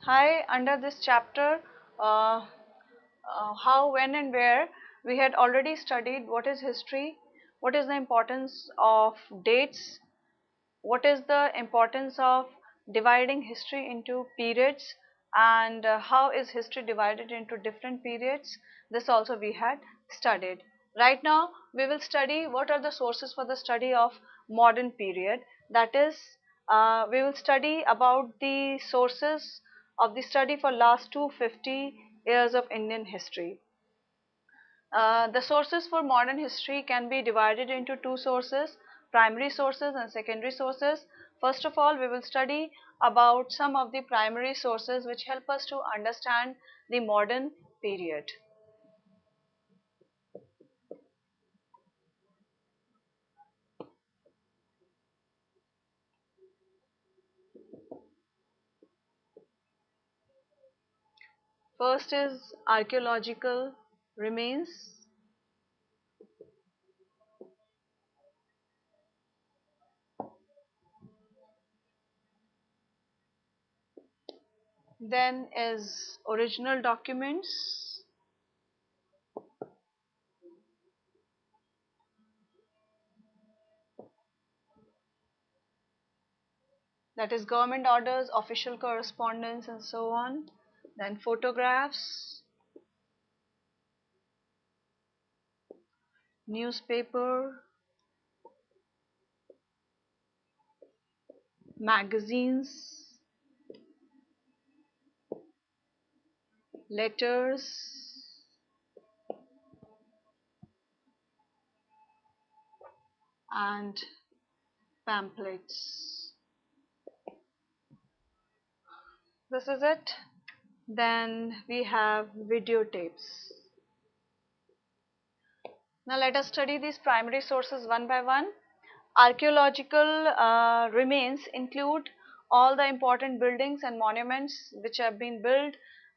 Hi, under this chapter, how, when, and where, we had already studied what is history, what is the importance of dates, what is the importance of dividing history into periods, and how is history divided into different periods. This also we had studied. Right now we will study what are the sources for the study of modern period. That is, we will study about the sources of the study for last 250 years of Indian history. The sources for modern history can be divided into two sources, primary sources and secondary sources. First of all, we will study about some of the primary sources which help us to understand the modern period. First is archaeological remains, then is original documents, that is government orders, official correspondence and so on, then photographs, newspaper, magazines, letters, and pamphlets. This is it. Then we have videotapes. Now let us study these primary sources one by one. Archaeological remains include all the important buildings and monuments which have been built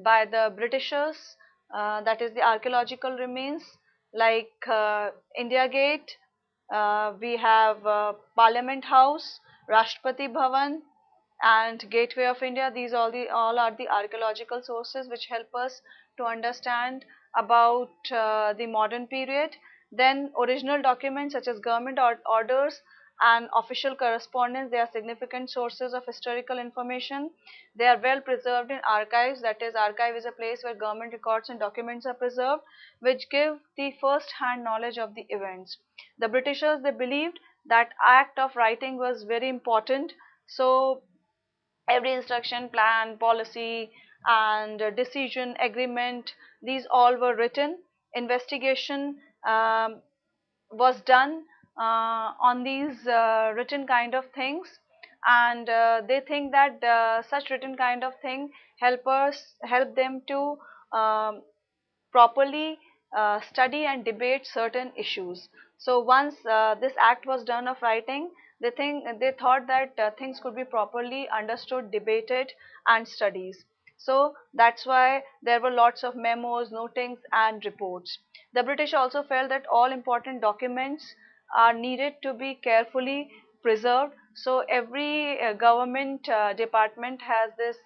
by the Britishers, that is the archaeological remains, like India Gate, we have Parliament House, Rashtrapati Bhavan, and Gateway of India. These all are the archaeological sources which help us to understand about the modern period. Then original documents such as government orders and official correspondence, they are significant sources of historical information. They are well preserved in archives, that is, archive is a place where government records and documents are preserved, which give the first hand knowledge of the events. The Britishers, they believed that act of writing was very important, so every instruction, plan, policy, and decision, agreement, these all were written. Investigation was done on these written kind of things, and they think that such written kind of thing help them to um, properly study and debate certain issues. So once this act was done of writing, they thought that things could be properly understood, debated, and studies. So that's why there were lots of memos, notings, and reports. The British also felt that all important documents are needed to be carefully preserved. So every government department has this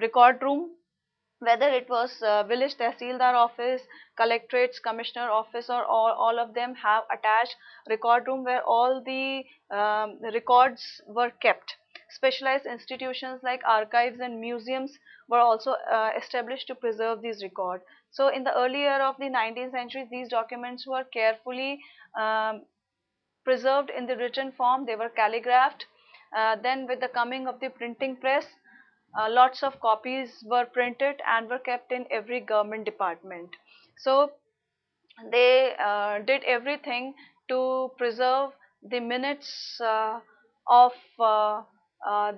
record room, whether it was village tehsildar office, collectorates, commissioner office, or all of them have attached record room where all the records were kept. Specialized institutions like archives and museums were also established to preserve these records. So in the early year of the 19th century, these documents were carefully preserved in the written form. They were calligraphed. Then with the coming of the printing press, lots of copies were printed and were kept in every government department. So they did everything to preserve the minutes of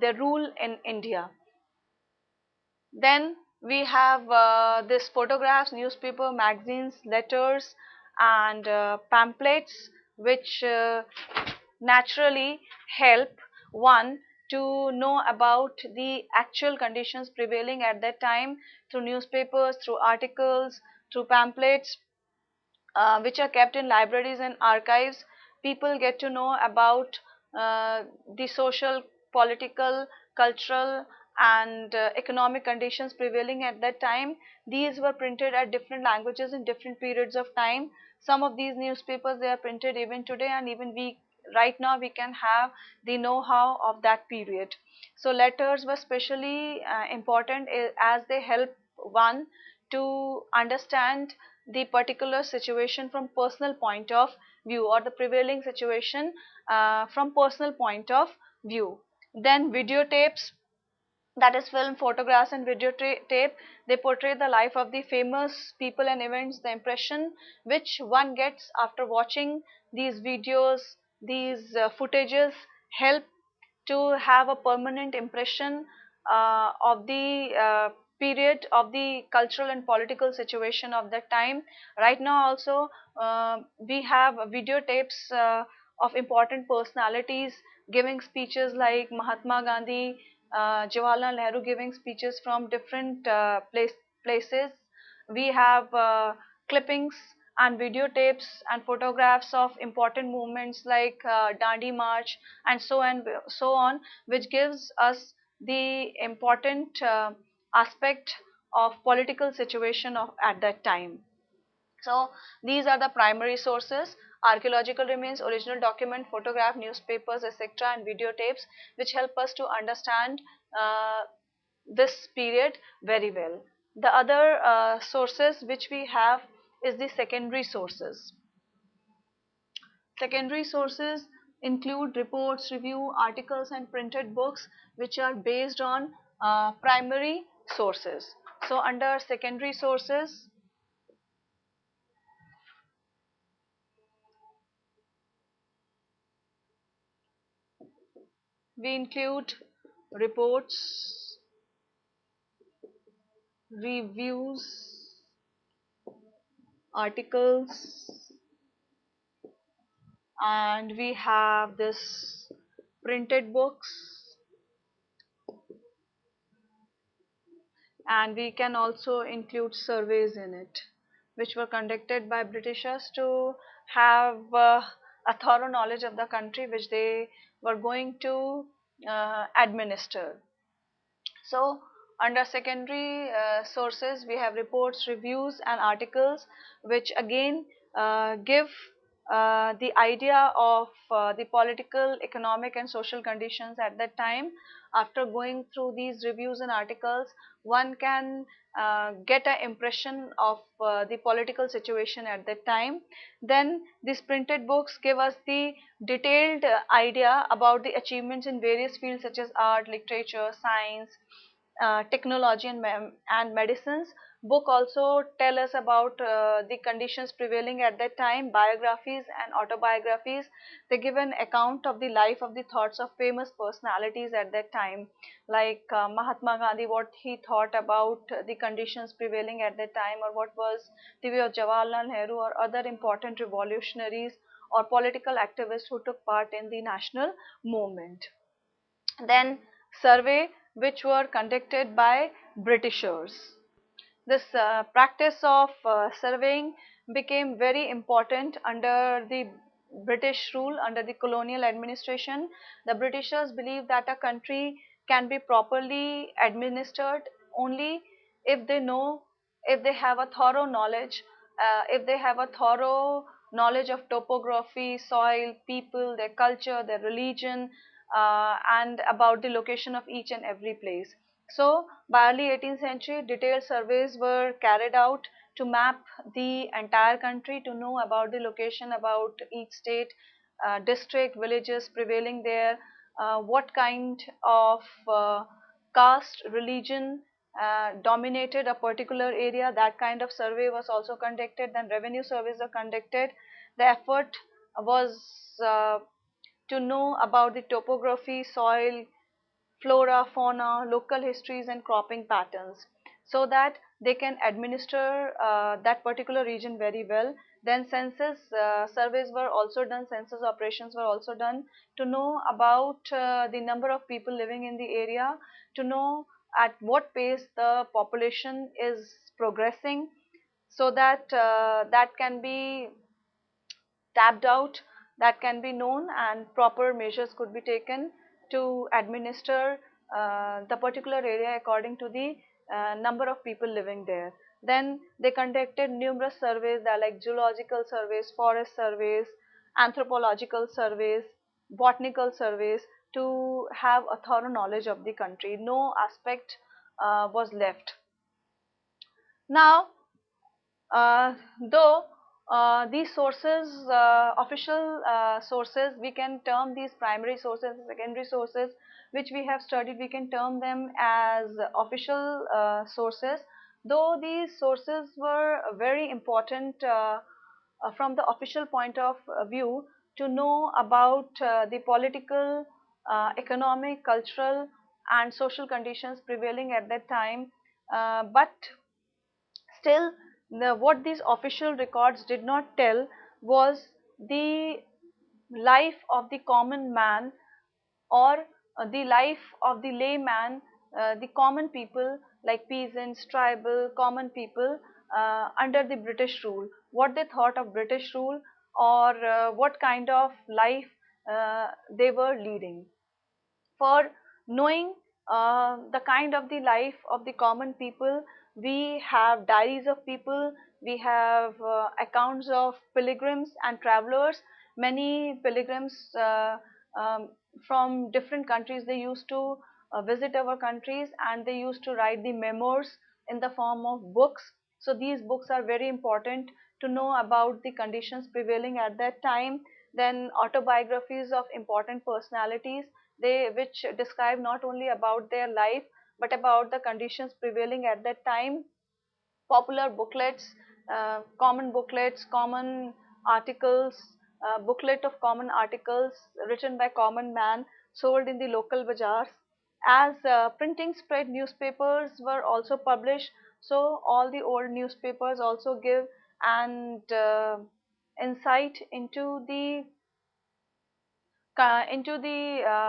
their rule in India. Then we have this photographs, newspaper, magazines, letters, and pamphlets, which naturally help one to know about the actual conditions prevailing at that time through newspapers, through articles, through pamphlets, which are kept in libraries and archives. People get to know about the social, political, cultural, and economic conditions prevailing at that time. These were printed at different languages in different periods of time. Some of these newspapers, they are printed even today, and even we right now we can have the know-how of that period. So letters were especially important as they help one to understand the particular situation from personal point of view, or the prevailing situation from personal point of view. Then videotapes, that is film, photographs and videotape, they portray the life of the famous people and events. The impression which one gets after watching these videos, these footages, help to have a permanent impression of the period, of the cultural and political situation of that time. Right now also we have videotapes of important personalities giving speeches, like Mahatma Gandhi, Jawaharlal Nehru giving speeches from different places. We have clippings and videotapes and photographs of important movements like Dandi March and so on, which gives us the important aspect of political situation of at that time. So these are the primary sources: archaeological remains, original document, photograph, newspapers, etc., and videotapes, which help us to understand uh, this period very well. The other sources which we have is the secondary sources. Secondary sources include reports, review, articles, and printed books, which are based on primary sources. So under secondary sources, we include reports, reviews, articles, and we have this printed books, and we can also include surveys in it, which were conducted by Britishers to have a thorough knowledge of the country which they were going to administer. So under secondary sources, we have reports, reviews, and articles, which again give the idea of the political, economic, and social conditions at that time. After going through these reviews and articles, one can get an impression of the political situation at that time. Then these printed books give us the detailed idea about the achievements in various fields such as art, literature, science, technology, and medicines. Book also tell us about the conditions prevailing at that time. Biographies and autobiographies, they give an account of the life, of the thoughts of famous personalities at that time, like Mahatma Gandhi, what he thought about the conditions prevailing at that time, or what was the view of Jawaharlal Nehru or other important revolutionaries or political activists who took part in the national movement. Then survey, which were conducted by Britishers. This practice of surveying became very important under the British rule, under the colonial administration. The Britishers believed that a country can be properly administered only if they know, if they have a thorough knowledge, if they have a thorough knowledge of topography, soil, people, their culture, their religion, and about the location of each and every place. So by early 18th century, detailed surveys were carried out to map the entire country, to know about the location, about each state, district, villages prevailing there, what kind of caste, religion dominated a particular area. That kind of survey was also conducted. Then revenue surveys were conducted. The effort was to know about the topography, soil, flora, fauna, local histories, and cropping patterns, so that they can administer that particular region very well. Then census surveys were also done, census operations were also done to know about the number of people living in the area, to know at what pace the population is progressing, so that that can be tapped out, that can be known, and proper measures could be taken to administer the particular area according to the number of people living there. Then they conducted numerous surveys that are like geological surveys, forest surveys, anthropological surveys, botanical surveys to have a thorough knowledge of the country. No aspect was left. Now, though these sources, official sources, we can term these primary sources, secondary sources, which we have studied, we can term them as official sources. Though these sources were very important from the official point of view to know about the political, economic, cultural, and social conditions prevailing at that time, but still, what these official records did not tell was the life of the common man, or the life of the layman, the common people like peasants, tribal, common people under the British rule. What they thought of British rule, or what kind of life they were leading. For knowing the kind of the life of the common people, we have diaries of people, we have accounts of pilgrims and travelers. Many pilgrims from different countries, they used to visit our countries, and they used to write the memoirs in the form of books. So these books are very important to know about the conditions prevailing at that time. Then autobiographies of important personalities, they which describe not only about their life but about the conditions prevailing at that time. Popular booklets, common booklets, common articles, booklet of common articles written by common man, sold in the local bazaars. As printing spread, newspapers were also published, so all the old newspapers also give and insight into the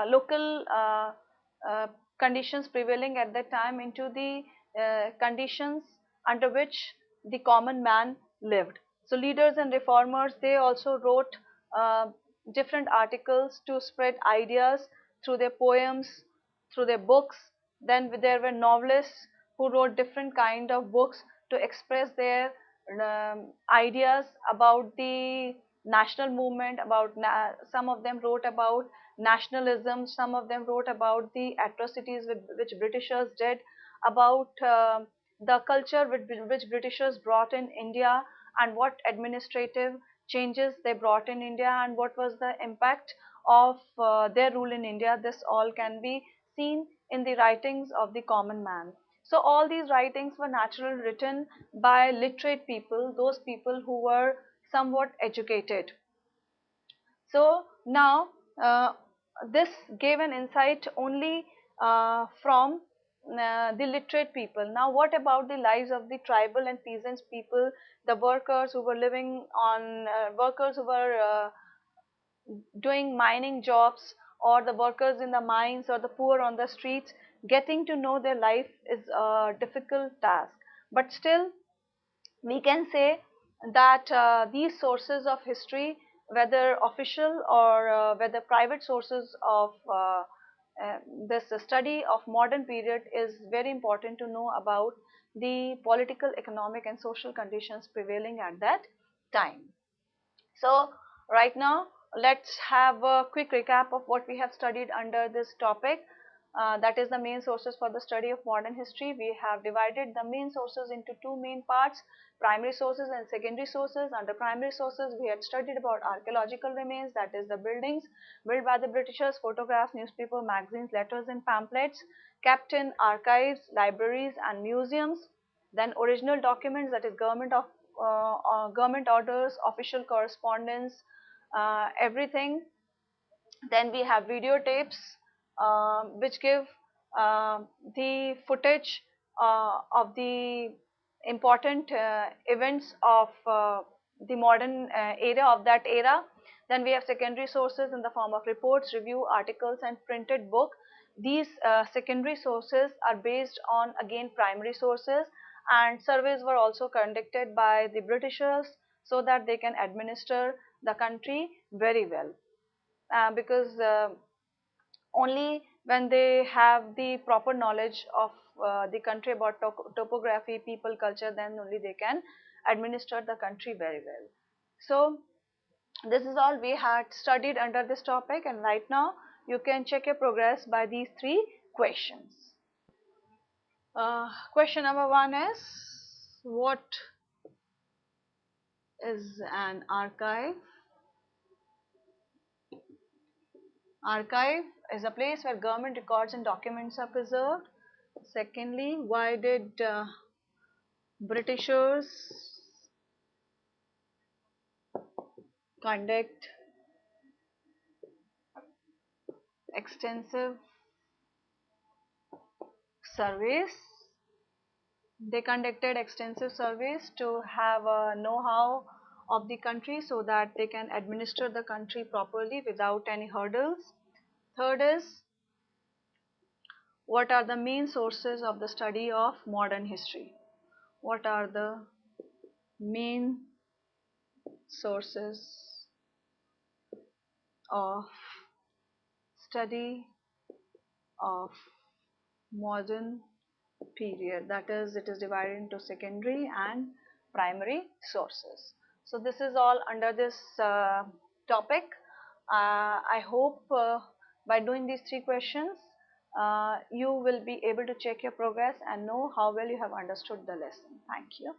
local uh, conditions prevailing at that time, into the conditions under which the common man lived. So leaders and reformers, they also wrote uh, different articles to spread ideas through their poems, through their books. Then there were novelists who wrote different kind of books to express their ideas about the national movement, about some of them wrote about nationalism, some of them wrote about the atrocities which Britishers did, about the culture which Britishers brought in India, and what administrative changes they brought in India, and what was the impact of their rule in India. This all can be seen in the writings of the common man. So all these writings were naturally written by literate people, those people who were somewhat educated. So now this gave an insight only from the literate people. Now what about the lives of the tribal and peasants people, the workers who were living on, workers who were doing mining jobs, or the workers in the mines, or the poor on the streets? Getting to know their life is a difficult task, but still we can say that these sources of history, whether official or whether private sources of this study of modern period, is very important to know about the political, economic, and social conditions prevailing at that time. So right now, let's have a quick recap of what we have studied under this topic. That is the main sources for the study of modern history. We have divided the main sources into two main parts: primary sources and secondary sources. Under primary sources, we had studied about archaeological remains, that is the buildings built by the Britishers, photographs, newspaper, magazines, letters, and pamphlets kept in archives, libraries, and museums. Then original documents, that is government orders, official correspondence, everything. Then we have videotapes which give uh, the footage of the important events of the modern era, of that era. Then we have secondary sources in the form of reports, review, articles, and printed book. These secondary sources are based on, again, primary sources, and surveys were also conducted by the Britishers so that they can administer the country very well, because only when they have the proper knowledge of the country about topography, people, culture, then only they can administer the country very well. So this is all we had studied under this topic, and right now you can check your progress by these three questions. Question number one is, what is an archive? Archive is a place where government records and documents are preserved. Secondly, why did Britishers conduct extensive surveys? They conducted extensive surveys to have a know-how of the country so that they can administer the country properly without any hurdles. Third is, what are the main sources of the study of modern history? What are the main sources of study of modern period? That is, it is divided into secondary and primary sources. So this is all under this topic. I hope by doing these three questions you will be able to check your progress and know how well you have understood the lesson. Thank you.